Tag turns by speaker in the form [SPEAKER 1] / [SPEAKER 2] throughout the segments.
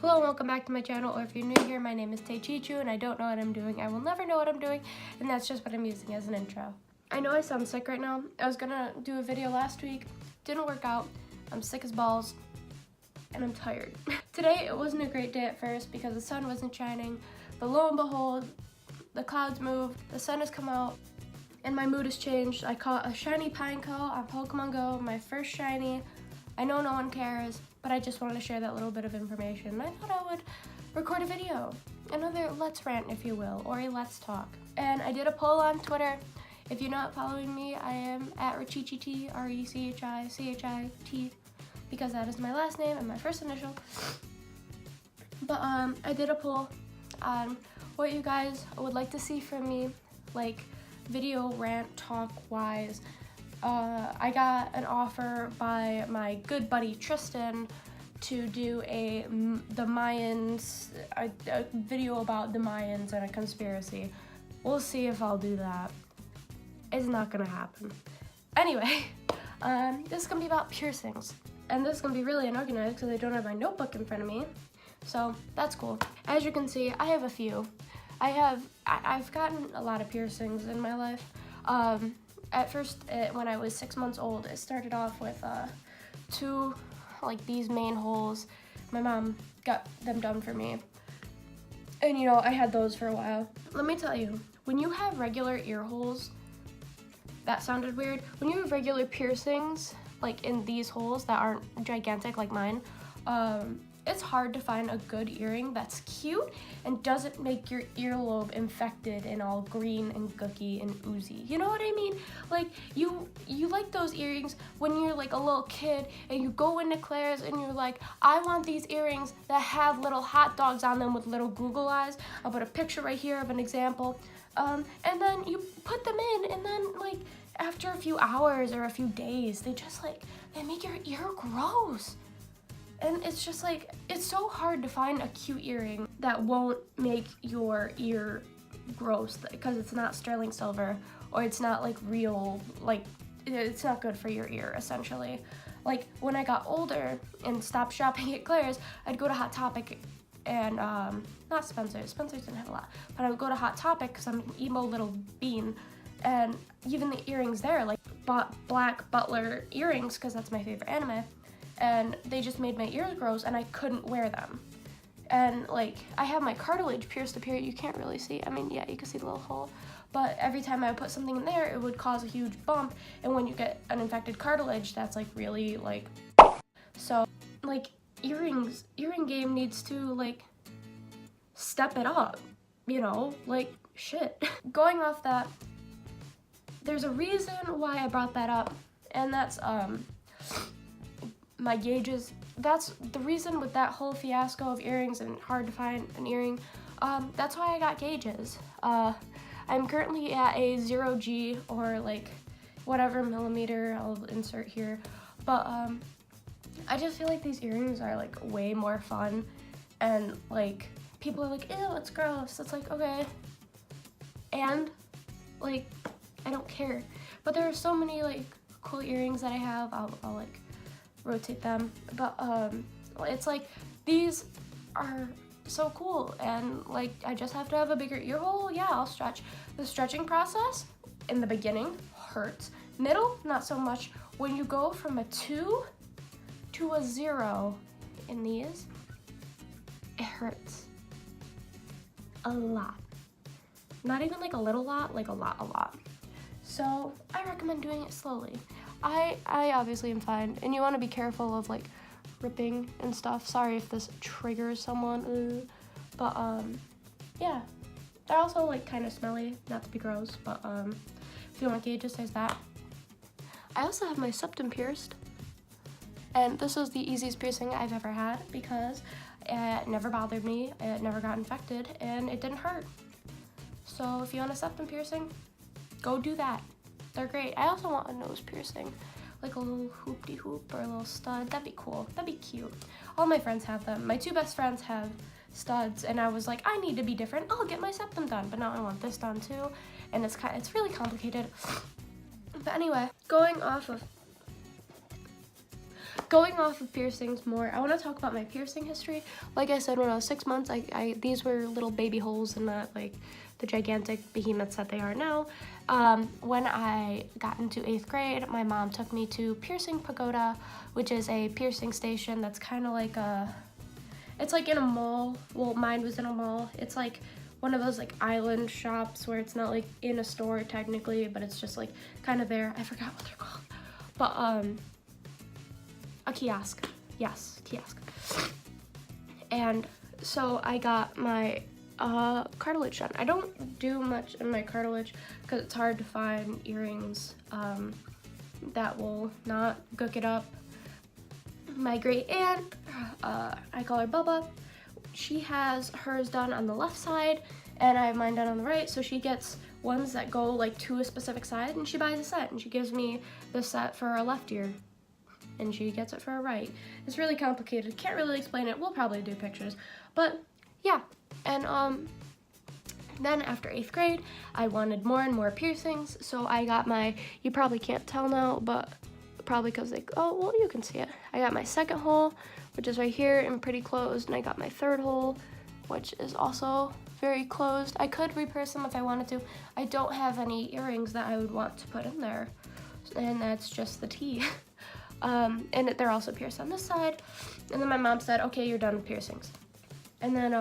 [SPEAKER 1] Hello and welcome back to my channel, or if you're new here, my name is Taechichu and I don't know what I'm doing. I will never know what I'm doing, and that's just what I'm using as an intro. I know I sound sick right now. I was gonna do a video last week, didn't work out. I'm sick as balls, and I'm tired. Today, it wasn't a great day at first because the sun wasn't shining, but lo and behold, the clouds moved, the sun has come out, and my mood has changed. I caught a shiny Pineco on Pokemon Go, my first shiny. I know no one cares, but I just wanted to share that little bit of information. I thought I would record a video, another let's rant, if you will, or a let's talk. And I did a poll on Twitter. If you're not following me, I am at Rechichit, R-E-C-H-I-C-H-I-T, because that is my last name and my first initial. But I did a poll on what you guys would like to see from me, like video rant talk wise. I got an offer by my good buddy Tristan to do the Mayans, a video about the Mayans and a conspiracy. We'll see if I'll do that. It's not gonna happen. Anyway, this is gonna be about piercings. And this is gonna be really unorganized because I don't have my notebook in front of me. So that's cool. As you can see, I have a few. I've gotten a lot of piercings in my life. At first, when I was 6 months old, it started off with two, like these main holes. My mom got them done for me. And you know, I had those for a while. Let me tell you, when you have regular ear holes, that sounded weird. When you have regular piercings, like in these holes that aren't gigantic like mine, it's hard to find a good earring that's cute and doesn't make your earlobe infected and all green and gooky and oozy. You know what I mean? Like, you like those earrings when you're like a little kid and you go into Claire's and you're like, I want these earrings that have little hot dogs on them with little Google eyes. I'll put a picture right here of an example. And then you put them in, and then like after a few hours or a few days, they make your ear gross. And it's just like, it's so hard to find a cute earring that won't make your ear gross because it's not sterling silver or it's not like real, like it's not good for your ear essentially. Like when I got older and stopped shopping at Claire's, I'd go to Hot Topic and not Spencer's didn't have a lot, but I would go to Hot Topic because I'm an emo little bean, and even the earrings there, like black butler earrings because that's my favorite anime. And they just made my ears gross and I couldn't wear them. And like, I have my cartilage pierced up here. You can't really see. I mean, yeah, you can see the little hole. But every time I would put something in there, it would cause a huge bump. And when you get an infected cartilage, that's like really like, so like earring game needs to like step it up, you know, like shit. Going off that, there's a reason why I brought that up, and that's my gauges. That's the reason with that whole fiasco of earrings and hard to find an earring. That's why I got gauges. I'm currently at a 0G or like whatever millimeter I'll insert here, but I just feel like these earrings are like way more fun, and like people are like, ew, it's gross. It's like, okay, and like I don't care. But there are so many like cool earrings that I have. I'll like rotate them, but it's like these are so cool, and like I just have to have a bigger ear hole. Yeah, I'll stretch. The stretching process in the beginning hurts, middle not so much. When you go from a 2 to a 0 in these, it hurts a lot. Not even like a little lot, like a lot. So I recommend doing it slowly. I obviously am fine, and you want to be careful of like ripping and stuff. Sorry if this triggers someone, but yeah, they're also like kind of smelly, not to be gross, but if you want gauges, there's that. I also have my septum pierced, and this is the easiest piercing I've ever had because it never bothered me, it never got infected, and it didn't hurt. So if you want a septum piercing, go do that. They're great. I also want a nose piercing, like a little hoop-de-hoop or a little stud. That'd be cool. That'd be cute. All my friends have them. My two best friends have studs, and I was like, I need to be different. I'll get my septum done, but now I want this done too, and it's really complicated. But anyway, going off of going off of piercings more, I want to talk about my piercing history. Like I said, when I was 6 months, these were little baby holes and not like the gigantic behemoths that they are now. When I got into 8th grade, my mom took me to Piercing Pagoda, which is a piercing station that's kind of like it's like in a mall. Well, mine was in a mall. It's like one of those like island shops where it's not like in a store technically, but it's just like kind of there. I forgot what they're called. But a kiosk. Yes, kiosk. And so I got my cartilage done. I don't do much in my cartilage because it's hard to find earrings that will not gook it up. My great aunt, I call her Bubba, she has hers done on the left side and I have mine done on the right, so she gets ones that go like to a specific side and she buys a set and she gives me the set for a left ear and she gets it for a right. It's really complicated, can't really explain it, we'll probably do pictures, but yeah. And then after 8th grade, I wanted more and more piercings, so I got my, you probably can't tell now, but probably because like, oh, well, you can see it. I got my 2nd hole, which is right here and pretty closed, and I got my 3rd hole, which is also very closed. I could repierce them if I wanted to. I don't have any earrings that I would want to put in there, and that's just the tea. And they're also pierced on this side. And then my mom said, okay, you're done with piercings. And then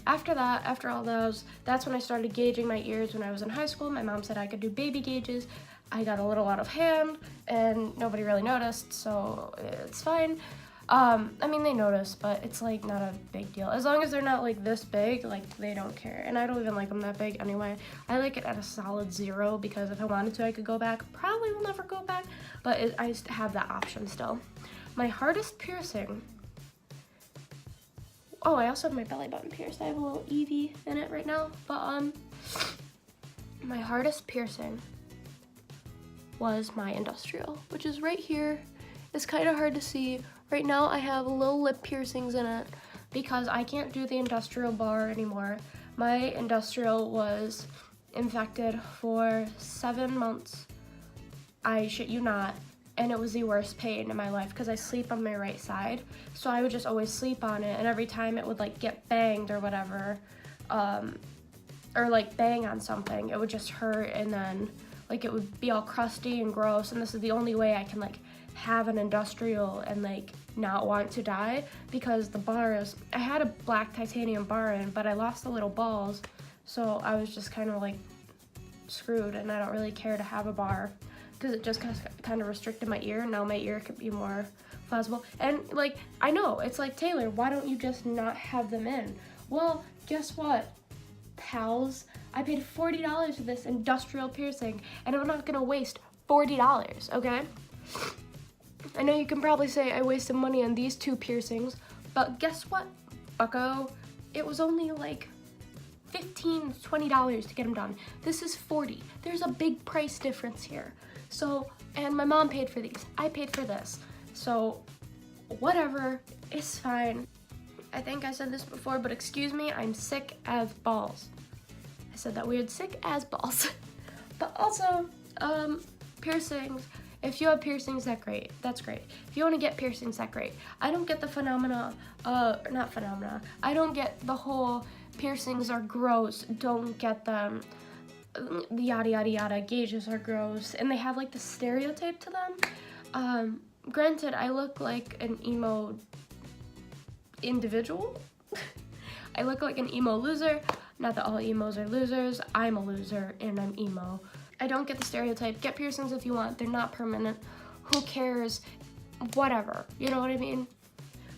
[SPEAKER 1] after that, after all those, that's when I started gauging my ears when I was in high school. My mom said I could do baby gauges. I got a little out of hand and nobody really noticed, so it's fine. I mean, they notice, but it's like not a big deal. As long as they're not like this big, like they don't care. And I don't even like them that big anyway. I like it at a solid 0 because if I wanted to, I could go back. Probably will never go back, but I have that option still. My hardest piercing, oh, I also have my belly button pierced. I have a little Eevee in it right now, but my hardest piercing was my industrial, which is right here. It's kind of hard to see. Right now I have little lip piercings in it because I can't do the industrial bar anymore. My industrial was infected for 7 months. I shit you not. And it was the worst pain in my life because I sleep on my right side. So I would just always sleep on it, and every time it would like get banged or whatever, or like bang on something, it would just hurt, and then like it would be all crusty and gross. And this is the only way I can like have an industrial and like not want to die, because the bars, I had a black titanium bar in, but I lost the little balls, so I was just kind of like screwed, and I don't really care to have a bar because it just kind of restricted my ear. Now my ear could be more flexible. And like, I know, it's like, Taylor, why don't you just not have them in? Well, guess what, pals? I paid $40 for this industrial piercing, and I'm not gonna waste $40, okay? I know you can probably say I wasted money on these 2 piercings, but guess what, bucko? It was only like $15, $20 to get them done. This is $40. There's a big price difference here. So, and my mom paid for these. I paid for this. So, whatever, it's fine. I think I said this before, but excuse me, I'm sick as balls. I said that weird, sick as balls. But also, piercings. If you have piercings, that's great. If you want to get piercings, that's great. I don't get the not phenomena. I don't get the whole piercings are gross, don't get them, yada yada yada, gauges are gross, and they have like the stereotype to them. Granted, I look like an emo individual. I look like an emo loser. Not that all emos are losers. I'm a loser and I'm emo. I don't get the stereotype. Get piercings if you want. They're not permanent. Who cares? Whatever. You know what I mean?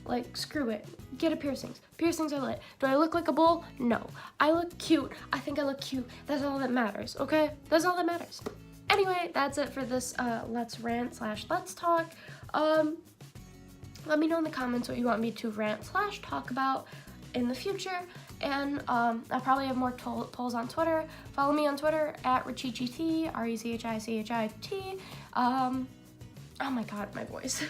[SPEAKER 1] Like, screw it. Get a piercings. Piercings are lit. Do I look like a bull? No. I look cute. I think I look cute. That's all that matters, okay? That's all that matters. Anyway, that's it for this let's rant / let's talk. Let me know in the comments what you want me to rant / talk about in the future. And I'll probably have more polls on Twitter. Follow me on Twitter at Rechichit, RECHICHIT. Oh my god, my voice.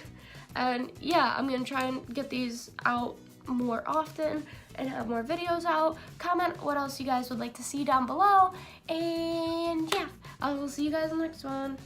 [SPEAKER 1] And yeah, I'm gonna try and get these out more often and have more videos out. Comment what else you guys would like to see down below. And yeah, I will see you guys in the next one.